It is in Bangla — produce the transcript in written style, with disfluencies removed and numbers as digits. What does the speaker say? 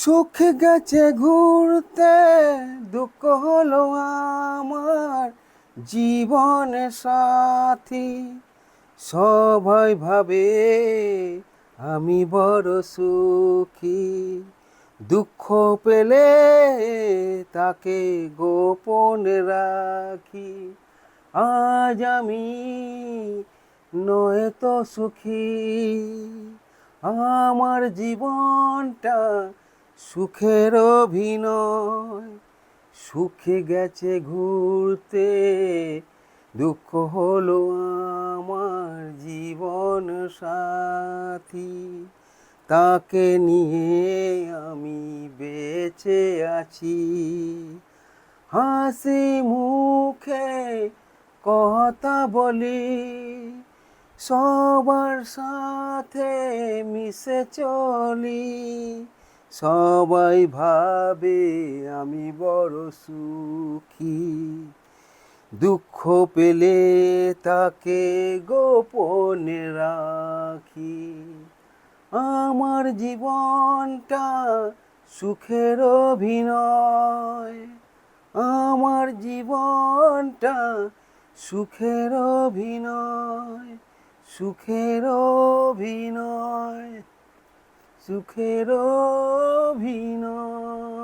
সুখ গেছে ঘুরতে, দুঃখ হলো আমার জীবনে সাথী। সবাই ভাবে আমি বড় সুখী, দুঃখ পেলে তাকে গোপনে রাখি। আজ আমি নয়তো সুখী, আমার জীবনটা সুখের অভিনয়। সুখে গেছে ঘুরতে, দুঃখ হলো আমার জীবন সাথী। তাকে নিয়ে আমি বেঁচে আছি, হাসি মুখে কথা বলি, সবার সাথে মিশে চলি। সবাই ভাবে আমি বড় সুখী, দুঃখ পেলে তাকে গোপনে রাখি। আমার জীবনটা সুখের অভিনয়, আমার জীবনটা সুখের অভিনয়, সুখের অভিনয়, সুখের অভিনয়।